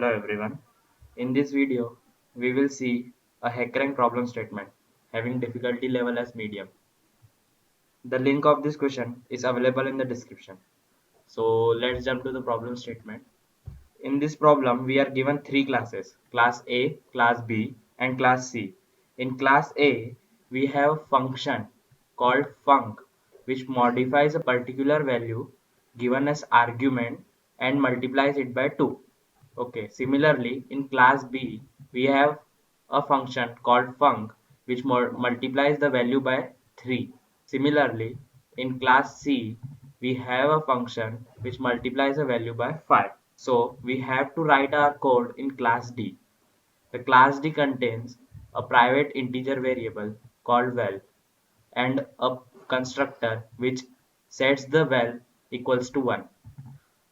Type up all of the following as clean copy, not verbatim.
Hello everyone. In this video, we will see a HackerRank problem statement having difficulty level as medium. The link of this question is available in the description. So let's jump to the problem statement. In this problem, we are given three classes: class A, class B, and class C. In class A, we have a function called func, which modifies a particular value given as argument and multiplies it by 2. Okay, similarly, in class B, we have a function called func, which multiplies the value by 3. Similarly, in class C, we have a function which multiplies the value by 5. So we have to write our code in class D. The class D contains a private integer variable called val and a constructor which sets the val equals to 1.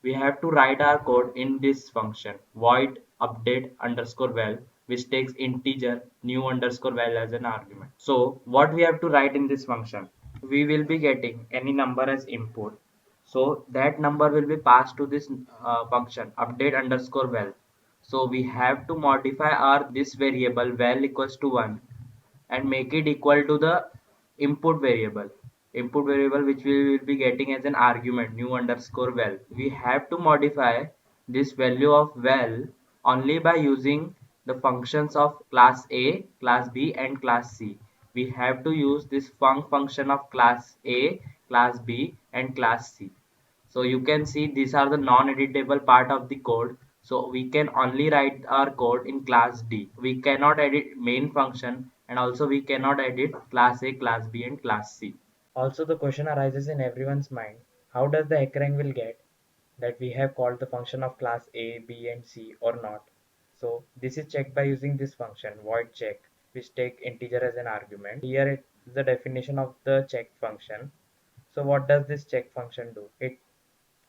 We have to write our code in this function void update underscore val, which takes integer new underscore val as an argument. So what we have to write in this function, we will be getting any number as input, so that number will be passed to this function update underscore val. So we have to modify our this variable val equals to 1 and make it equal to the input variable which we will be getting as an argument new underscore val. We have to modify this value of val only by using the functions of class A, class B, and class C. We have to use this function of class A, class B, and class C. So you can see these are the non-editable part of the code. So we can only write our code in class D. We cannot edit main function, and also we cannot edit class A, class B, and class C. Also, the question arises in everyone's mind: how does the HackerRank will get that we have called the function of class A, B, and C or not? So this is checked by using this function void check, which take integer as an argument. Here it is the definition of the check function. So what does this check function do? It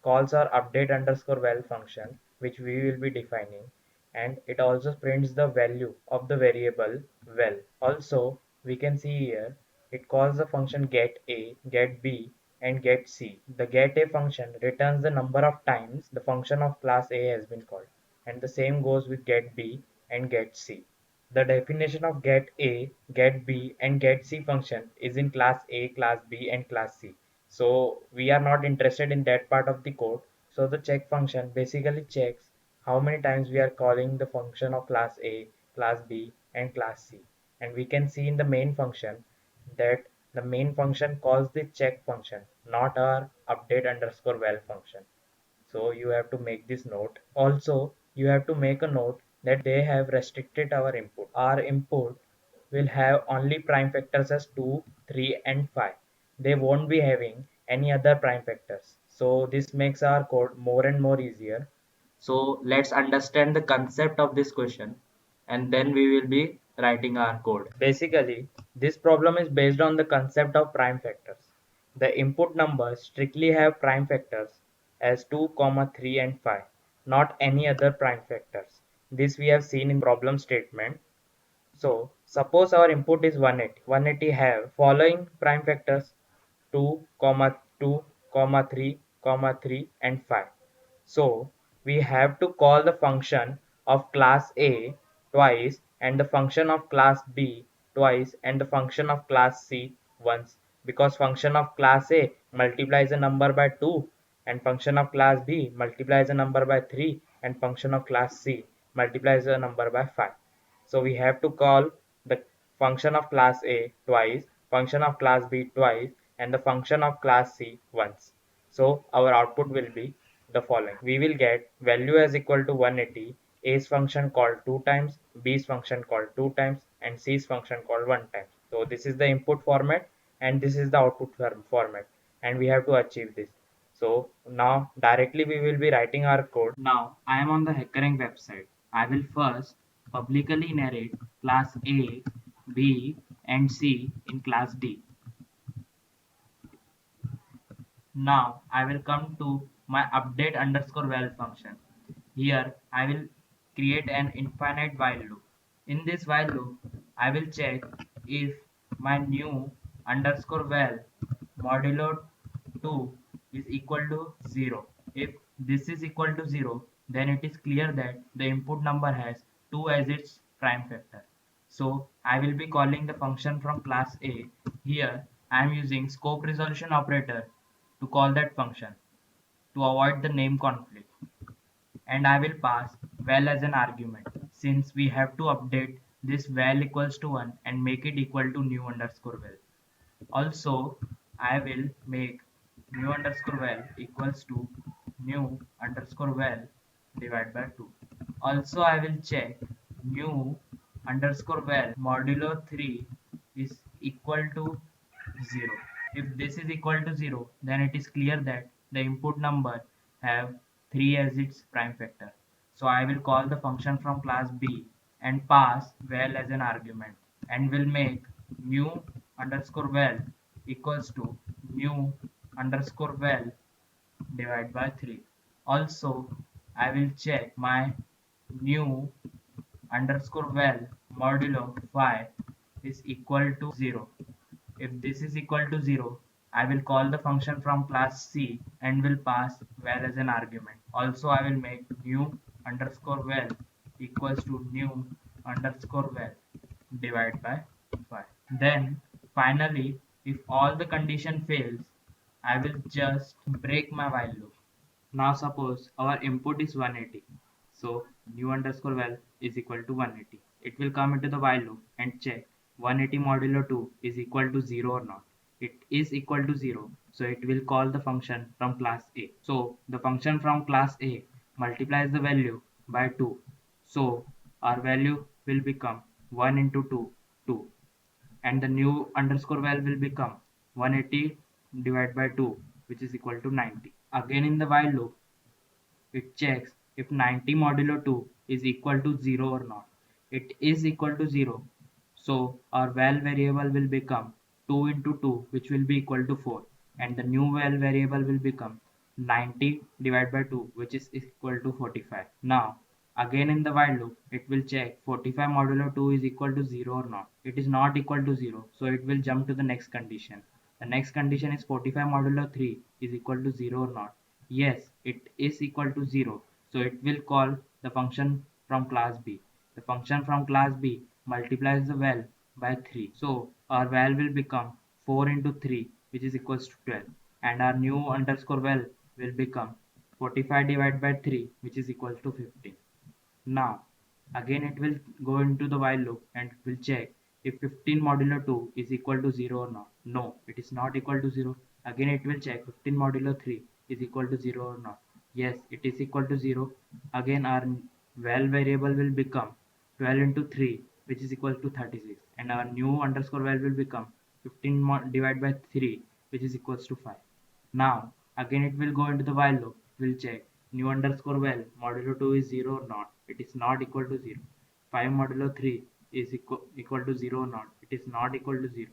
calls our update underscore val function, which we will be defining, and it also prints the value of the variable val. Also, we can see here it calls the function get A, get B, and get C. The get A function returns the number of times the function of class A has been called, and the same goes with get B and get C. The definition of get A, get B, and get C function is in class A, class B, and class C. So we are not interested in that part of the code. So the check function basically checks how many times we are calling the function of class A, class B, and class C. And we can see in the main function that the main function calls the check function, not our update underscore val function. So you have to make this note. Also, you have to make a note that they have restricted our input. Our input will have only prime factors as 2, 3, and 5. They won't be having any other prime factors. So this makes our code more and more easier. So let's understand the concept of this question, and then we will be writing our code. Basically, this problem is based on the concept of prime factors. The input numbers strictly have prime factors as 2, 3, and 5, not any other prime factors. This we have seen in problem statement. So suppose our input is 180. 180 have following prime factors: 2, 2, 3, 3, and 5. So we have to call the function of class A twice and the function of class B twice and the function of class C once, because function of class A multiplies a number by 2 and function of class B multiplies a number by 3 and function of class C multiplies a number by 5. So we have to call the function of class A twice, function of class B twice, and the function of class C once. So our output will be the following. We will get value as equal to 180, A's function called 2 times, B's function called 2 times, and C's function called 1 time. So this is the input format and this is the output format, and we have to achieve this. So now directly we will be writing our code. Now I am on the HackerRank website. I will first publicly narrate class A, B, and C in class D. Now I will come to my update underscore val function. Here I will create an infinite while loop. In this while loop, I will check if my new underscore val modulo 2 is equal to 0. If this is equal to 0, then it is clear that the input number has 2 as its prime factor. So I will be calling the function from class A. Here I am using scope resolution operator to call that function to avoid the name conflict, and I will pass val as an argument since we have to update this val equals to 1 and make it equal to new underscore val. Also, I will make new underscore val equals to new underscore val divided by 2. Also, I will check new underscore val modulo 3 is equal to 0. If this is equal to 0, then it is clear that the input number have 3 as its prime factor. So I will call the function from class B and pass val as an argument, and will make new underscore val equals to new underscore val divided by 3. Also, I will check my new underscore val modulo phi is equal to 0. If this is equal to 0, I will call the function from class C and will pass val as an argument. Also, I will make new underscore val equals to new underscore val divided by 5. Then finally, if all the condition fails, I will just break my while loop. Now suppose our input is 180. So new underscore val is equal to 180. It will come into the while loop and check 180 modulo 2 is equal to 0 or not. It is equal to 0. So it will call the function from class A. So the function from class A multiplies the value by 2. So our value will become 1 into 2, 2. And the new underscore val will become 180 divided by 2, which is equal to 90. Again in the while loop, it checks if 90 modulo 2 is equal to 0 or not. It is equal to 0. So our val variable will become 2 into 2, which will be equal to 4. And the new val variable will become 90 divided by 2, which is equal to 45. Now, again in the while loop, it will check 45 modulo 2 is equal to 0 or not. It is not equal to 0. So it will jump to the next condition. The next condition is 45 modulo 3 is equal to 0 or not. Yes, it is equal to 0. So it will call the function from class B. The function from class B multiplies the val by 3. So our val will become 4 into 3, which is equals to 12. And our new underscore val will become 45 divided by 3, which is equals to 15. Now, again it will go into the while loop and will check if 15 modulo 2 is equal to 0 or not. No, it is not equal to 0. Again it will check 15 modulo 3 is equal to 0 or not. Yes, it is equal to 0. Again our val variable will become 12 into 3, which is equal to 36. And our new underscore val will become 15 divided by 3, which is equals to 5. Now, again it will go into the while loop. We'll check new underscore val modulo 2 is 0 or not. It is not equal to 0. 5 modulo 3 is equal to 0 or not. It is not equal to 0.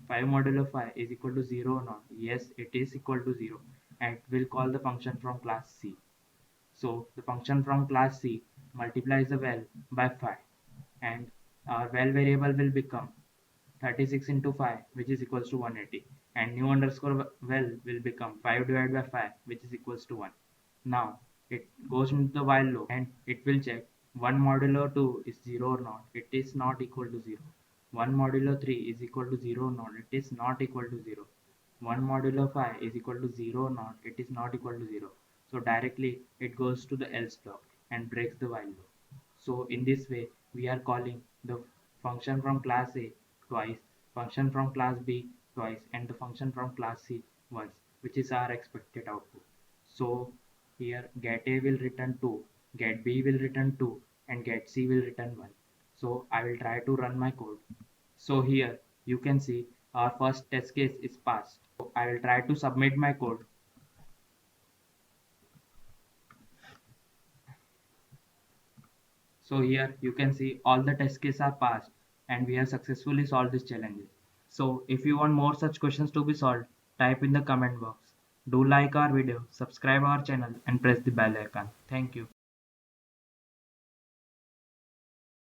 5 modulo 5 is equal to 0 or not. Yes, it is equal to 0. And we'll call the function from class C. So the function from class C multiplies the val by 5, and our val variable will become 36 into 5, which is equals to 180, and new underscore val will become 5 divided by 5, which is equals to 1. Now it goes into the while loop and it will check 1 modulo 2 is 0 or not. It is not equal to 0. 1 modulo 3 is equal to 0 or not. It is not equal to 0. 1 modulo 5 is equal to 0 or not. It is not equal to 0. So directly it goes to the else block and breaks the while loop. So in this way we are calling the function from class A twice, function from class B twice, and the function from class C once, which is our expected output. So here get A will return 2, get B will return 2, and get C will return 1. So I will try to run my code. So here you can see our first test case is passed. So I will try to submit my code. So here you can see all the test cases are passed and we have successfully solved this challenges. So if you want more such questions to be solved, type in the comment box. Do like our video, subscribe our channel and press the bell icon. Thank you.